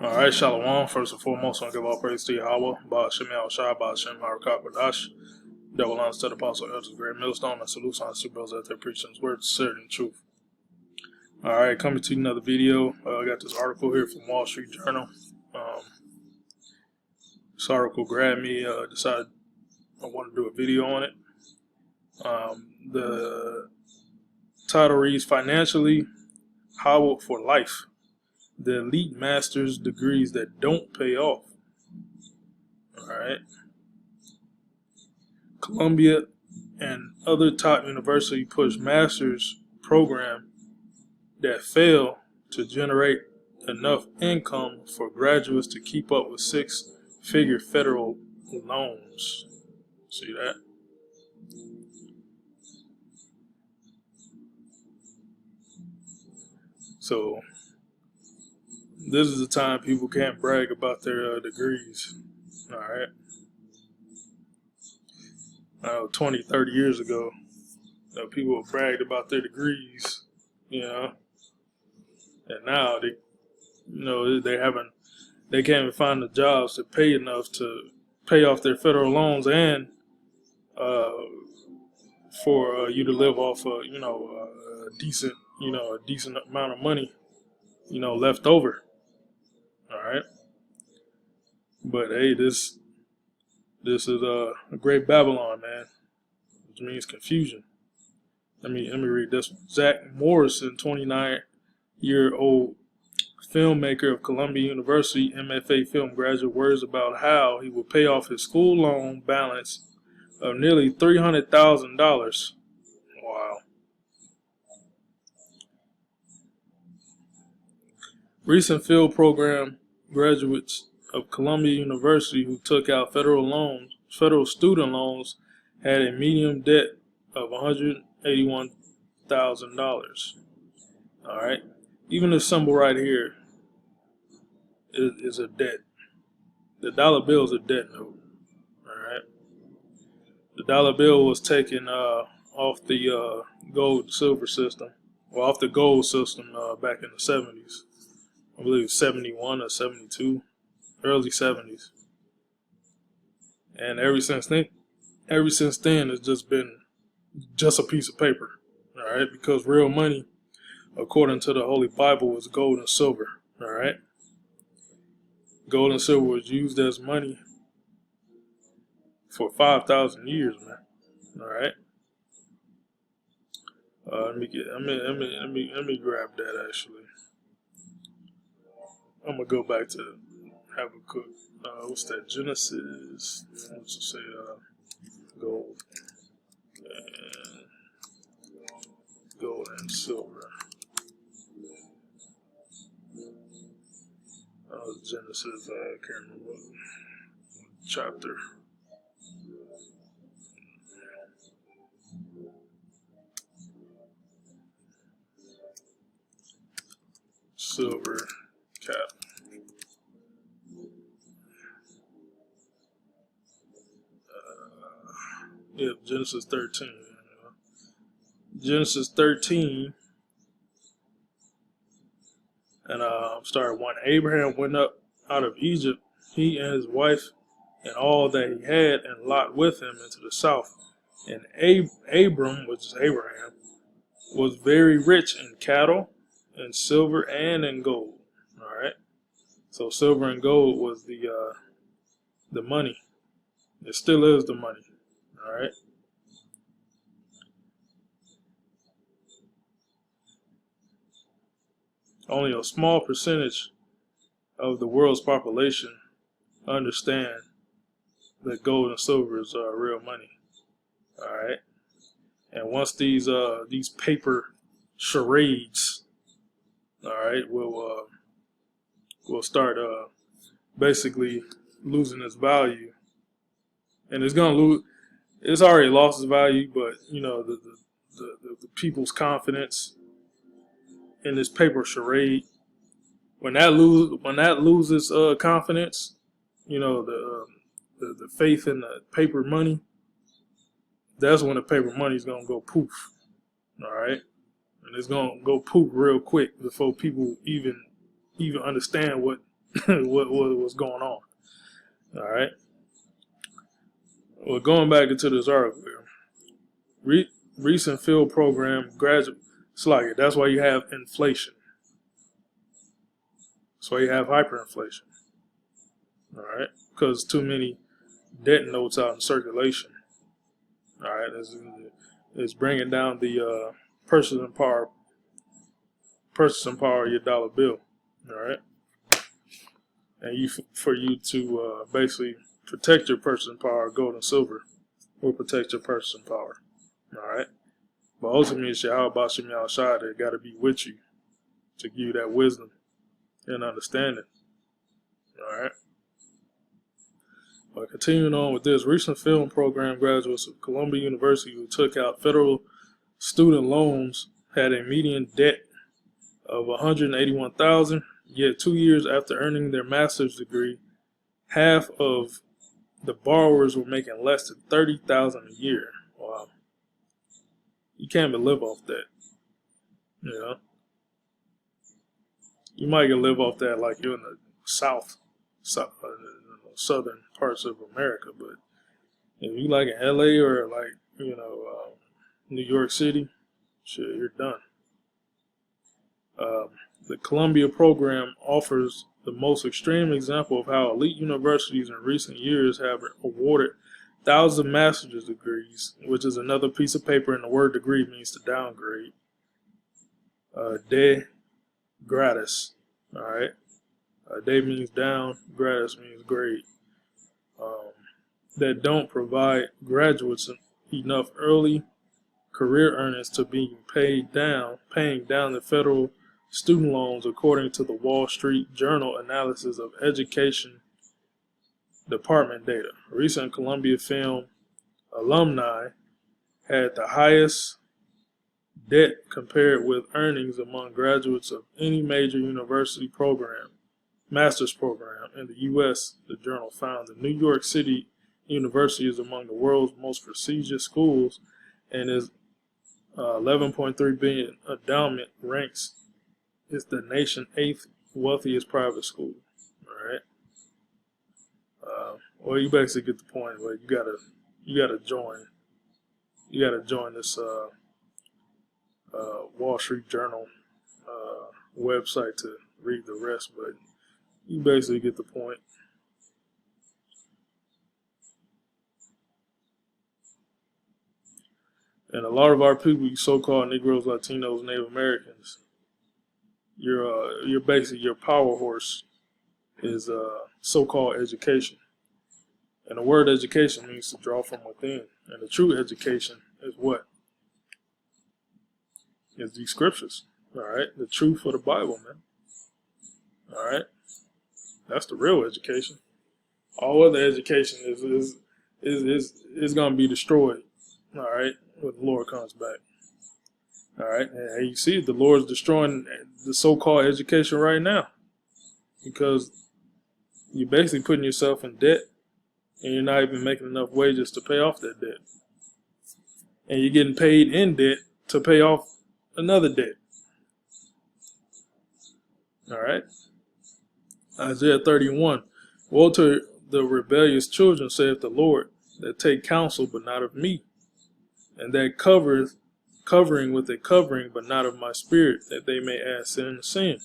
All right, Shalom. First and foremost, I want to give all praise to Yahweh, Ba'ashem Yahushua, Ba'ashem Harakah Kodash, double honors to the Apostle Elders, Great Millstone, and salutes on the super brothers out there preaching His word, sincerity, and truth. All right, coming to another video. I got this article here from Wall Street Journal. This article grabbed me. Decided I want to do a video on it. The title reads, "Financially Hobbled for Life. The elite master's degrees that don't pay off." All right. Columbia and other top universities push master's program that fail to generate enough income for graduates to keep up with six-figure federal loans. See that? So this is the time people can't brag about their degrees. All right. 20, 30 years ago, people bragged about their degrees, and now they can't even find the jobs to pay enough to pay off their federal loans and for you to live off a decent amount of money, left over. All right. But hey, this is a great Babylon, man, which means confusion. Let me read this one. Zach Morrison, 29-year-old filmmaker of Columbia University, MFA film graduate, worries about how he will pay off his school loan balance of nearly $300,000. Wow. Recent field program graduates of Columbia University who took out federal student loans, had a median debt of $181,000. All right. Even this symbol right here is a debt. The dollar bill is a debt note. All right. The dollar bill was taken off the gold silver system, or off the gold system back in the 70s. I believe 71 or 72, early 70s. And ever since then, it's just been just a piece of paper, all right? Because real money, according to the Holy Bible, is gold and silver, all right? Gold and silver was used as money for 5,000 years, man, all right? Let me grab that actually. I'm gonna go back to Habakkuk. What's that? Genesis. Let's just say gold and silver. Genesis. I can't remember what chapter. Silver cap. Genesis 13. Genesis 13. And start 1. Abraham went up out of Egypt, he and his wife, and all that he had, and Lot with him into the south. And Abram, which is Abraham, was very rich in cattle, in silver, and in gold. All right. So silver and gold was the money. It still is the money. All right. Only a small percentage of the world's population understand that gold and silver is real money. All right. And once these paper charades, all right, will start basically losing its value, and it's gonna lose. It's already lost its value, but the people's confidence in this paper charade, when that loses confidence, the faith in the paper money, that's when the paper money is gonna go poof. All right, and it's gonna go poof real quick before people even understand what what was going on. All right. Well, going back into this article here, recent field program graduate. It's like it. That's why you have inflation. That's why you have hyperinflation. All right, because too many debt notes out in circulation. All right, it's bringing down the purchasing power of your dollar bill. All right, and for you to basically protect your purchasing power, gold and silver will protect your purchasing power. All right, but ultimately, it's Yahweh Shem Yahushua that got to be with you to give you that wisdom and understanding. All right. But continuing on with this, recent film program graduates of Columbia University who took out federal student loans had a median debt of $181,000. Yet 2 years after earning their master's degree, half of the borrowers were making less than $30,000 a year. Wow, you can't even live off that. You know, you might can live off that like you're in the southern parts of America, but if you like in LA or like New York City, shit, you're done. The Columbia program offers the most extreme example of how elite universities in recent years have awarded thousands of master's degrees, which is another piece of paper, and the word degree means to downgrade. De gratis, all right. De means down, gratis means grade. That don't provide graduates enough early career earnings to be paying down the federal student loans, according to the Wall Street Journal analysis of education department data. Recent Columbia film alumni had the highest debt compared with earnings among graduates of any major university program, master's program in the U.S. The journal found the New York City University is among the world's most prestigious schools, and its 11.3 billion endowment ranks it's the nation's 8th wealthiest private school. All right. Well, you basically get the point. But you gotta join. You gotta join this Wall Street Journal website to read the rest. But you basically get the point. And a lot of our people, so-called Negroes, Latinos, Native Americans, you're basically your power horse is so-called education. And the word education means to draw from within. And the true education is what? Is these scriptures. All right, the truth of the Bible, man. All right, that's the real education. All other education is gonna be destroyed. All right, when the Lord comes back. All right, and you see, the Lord's destroying the so-called education right now because you're basically putting yourself in debt, and you're not even making enough wages to pay off that debt, and you're getting paid in debt to pay off another debt. All right, Isaiah 31. Woe to the rebellious children, saith the Lord, that take counsel, but not of me, and that covering with a covering, but not of my spirit, that they may add sin to sin.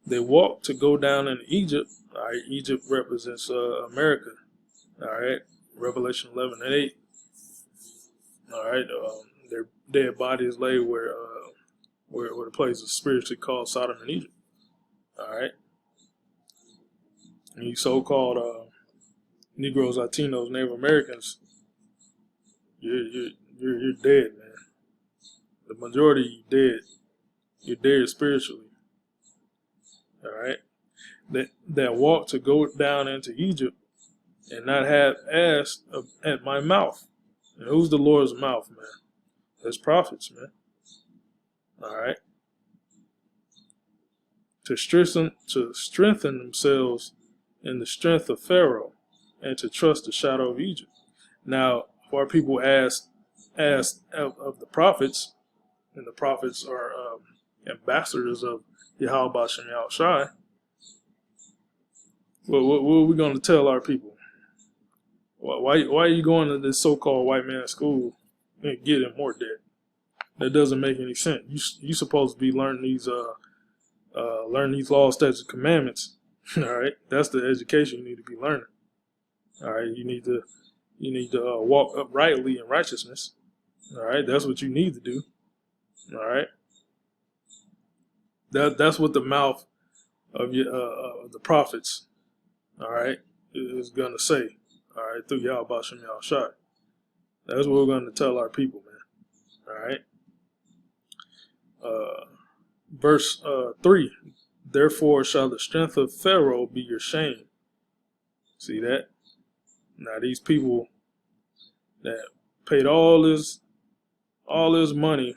They walk to go down in Egypt. All right, Egypt represents America. All right, Revelation 11 and 8. All right, their dead bodies lay where the place is spiritually called Sodom and Egypt. All right, and you so-called Negroes, Latinos, Native Americans, you're dead, man. The majority of you dead. You're dead spiritually. All right, that walk to go down into Egypt and not have asked at my mouth. And who's the Lord's mouth, man? That's prophets, man. All right. To strengthen themselves in the strength of Pharaoh, and to trust the shadow of Egypt. Now, our people asked of the prophets, and the prophets are ambassadors of Yahweh Shem Yahushua. What are we going to tell our people? Why are you going to this so-called white man school and getting more debt? That doesn't make any sense. You supposed to be learning these laws, statutes, commandments. All right, that's the education you need to be learning. All right, you need to walk uprightly in righteousness. All right, that's what you need to do. All right, that's what the mouth of the prophets, all right, is gonna say. All right, through Yahweh Bashem Yahushua. That's what we're going to tell our people, man. All right. Verse 3. Therefore shall the strength of Pharaoh be your shame. See that? Now these people that paid all this money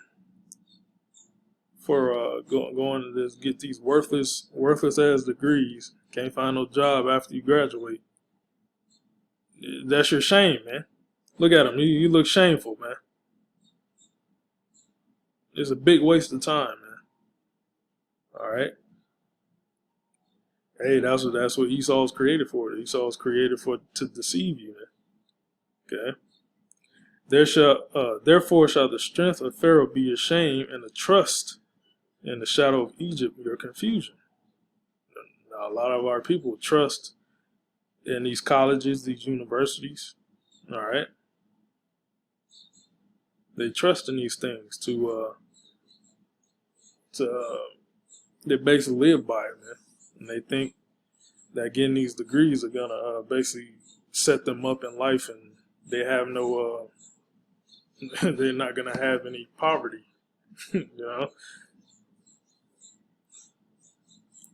for going to this, get these worthless ass degrees, can't find no job after you graduate. That's your shame, man. Look at him. You look shameful, man. It's a big waste of time, man. All right. Hey, that's what Esau's created for. Esau's created to deceive you, man. Okay. Therefore shall the strength of Pharaoh be your shame, and the trust in the shadow of Egypt your confusion. Now, a lot of our people trust in these colleges, these universities. All right. They trust in these things they basically live by it, man. And they think that getting these degrees are gonna basically set them up in life, and they have no they're not gonna have any poverty. You know,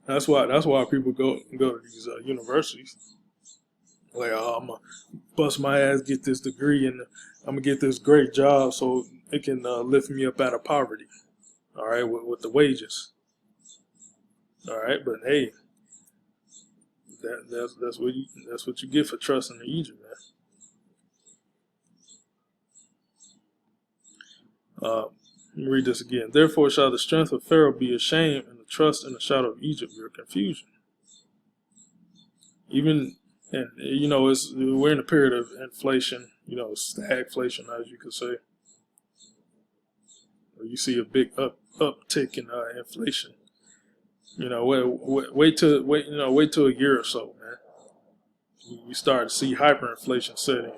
that's why people go to these universities. Like, oh, I'm gonna bust my ass, get this degree, and I'm gonna get this great job so it can lift me up out of poverty. All right, with the wages. All right, but hey, that's what you get for trusting in Egypt, man. Let me read this again. Therefore shall the strength of Pharaoh be ashamed, and the trust in the shadow of Egypt your confusion. And you know, we're in a period of inflation. You know, stagflation, as you could say. You see a big uptick in inflation. You know, wait till a year or so, man. You start to see hyperinflation setting,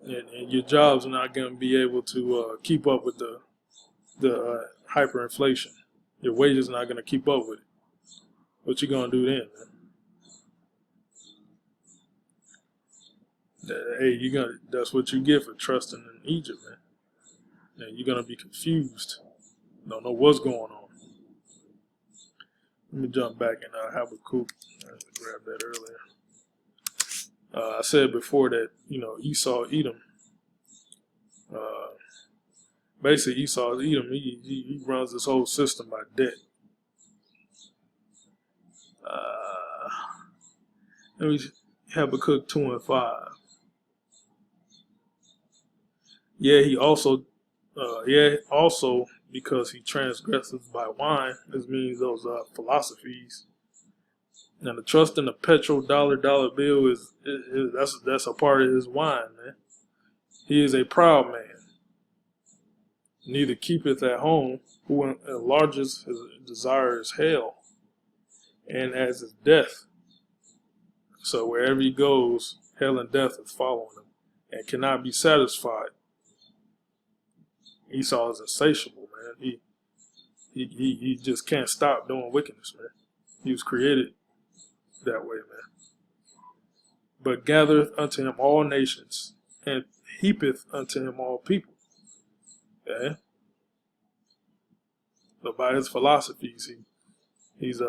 and your jobs are not going to be able to keep up with the hyperinflation. Your wages are not going to keep up with it. What you gonna do then, man? Hey, that's what you get for trusting in Egypt, man. And you're gonna be confused. Don't know what's going on. Let me jump back and Habakkuk. I grabbed that earlier. I said before that, you know, Esau, Edom. Basically, Esau, Edom. He runs this whole system by debt. Let me Habakkuk 2 and 5. Also because he transgresses by wine. This means those philosophies. And the trust in the dollar bill is that's a part of his wine, man. He is a proud man. Neither keepeth at home, who enlarges his desire is hell, and as is death. So wherever he goes, hell and death is following him, and cannot be satisfied. Esau is insatiable, man. He just can't stop doing wickedness, man. He was created that way, man. But gathereth unto him all nations, and heapeth unto him all people. Okay? But by his philosophies, he's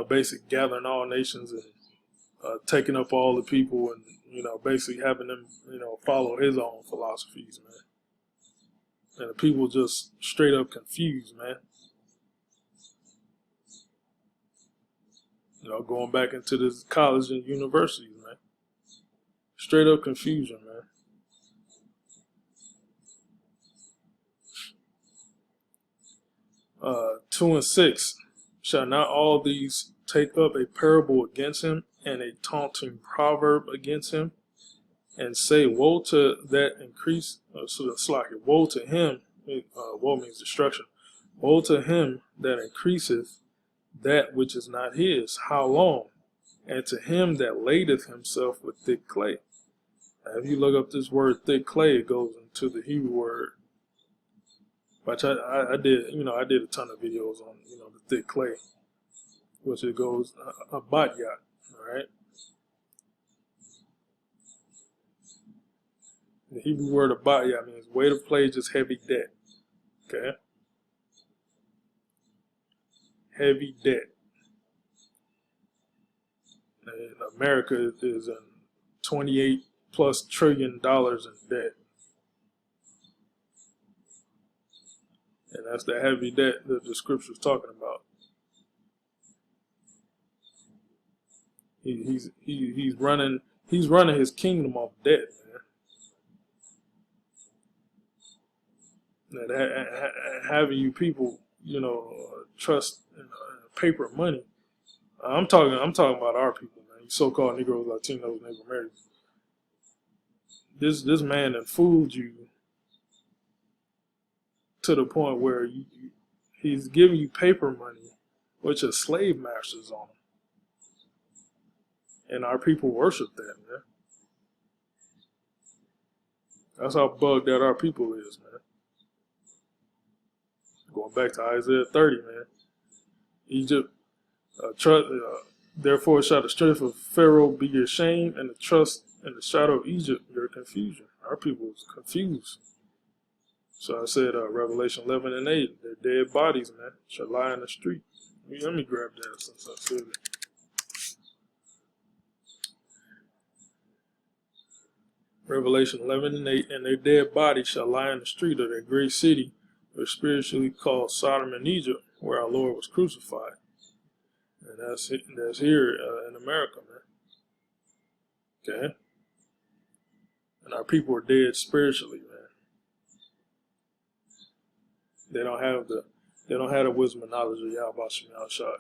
basically gathering all nations and taking up all the people, and basically having them follow his own philosophies, man. And the people just straight up confused, man. Going back into this college and universities, man. Straight up confusion, man. 2 and 6. Shall not all these take up a parable against him, and a taunting proverb against him, and say, woe to that increase, woe to him, woe means destruction, woe to him that increaseth that which is not his, how long? And to him that ladeth himself with thick clay. Now, if you look up this word thick clay, it goes into the Hebrew word, which I did, I did a ton of videos on, the thick clay, which it goes a batyat, all right? The Hebrew word of batyat means weight of pledge is heavy debt, okay? Heavy debt. And America is in $28+ trillion in debt. And that's the heavy debt that the scripture is talking about. He's running his kingdom off debt, man. That having you people, trust in paper money. I'm talking about our people, man. So-called Negroes, Latinos, Native Americans. This man that fooled you to the point where he's giving you paper money, which is slave masters on him. And our people worship that, man. That's how bugged out our people is, man. Going back to Isaiah 30, man. Egypt, therefore shall the strength of Pharaoh be your shame, and the trust in the shadow of Egypt your confusion. Our people is confused. So I said, Revelation 11:8, their dead bodies, man, shall lie in the street. Let me grab that since I said it. Revelation 11:8, and their dead bodies shall lie in the street of that great city, which spiritually called Sodom and Egypt, where our Lord was crucified. And that's here in America, man. Okay? And our people are dead spiritually, man. They don't have the wisdom and knowledge of Yahweh Shemel Shai.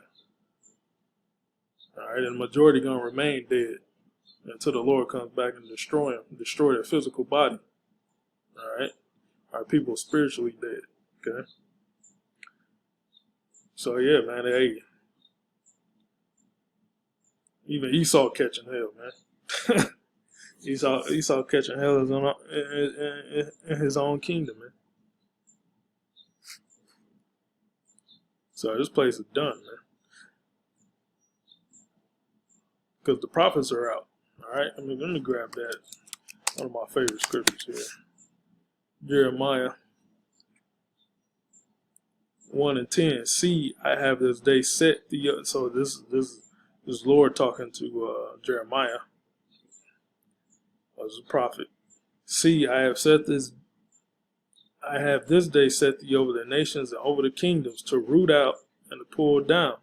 Alright, and the majority gonna remain dead until the Lord comes back and destroy their physical body. Alright? Our people are spiritually dead. Okay? So yeah, man, hey. Even Esau catching hell, man. Esau catching hell in his own kingdom, man. So this place is done, man. Because the prophets are out. Alright, let me grab that. One of my favorite scriptures here. Jeremiah 1:10. See, I have this day set thee up. So this Lord talking to Jeremiah as a prophet. See, I have this day set thee over the nations and over the kingdoms, to root out and to pull down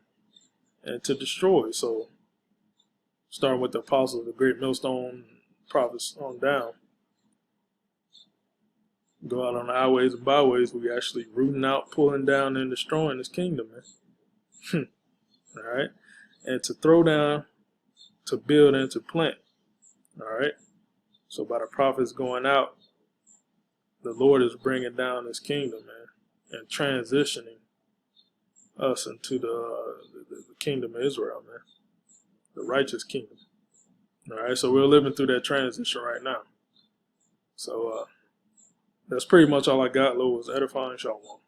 and to destroy. So starting with the apostles, the great millstone prophets on down. Go out on the highways and byways, we actually rooting out, pulling down, and destroying this kingdom, man. Alright? And to throw down, to build, and to plant. Alright? So by the prophets going out, the Lord is bringing down his kingdom, man, and transitioning us into the kingdom of Israel, man. The righteous kingdom. Alright, so we're living through that transition right now. So that's pretty much all I got. Lord was edifying. Shalom.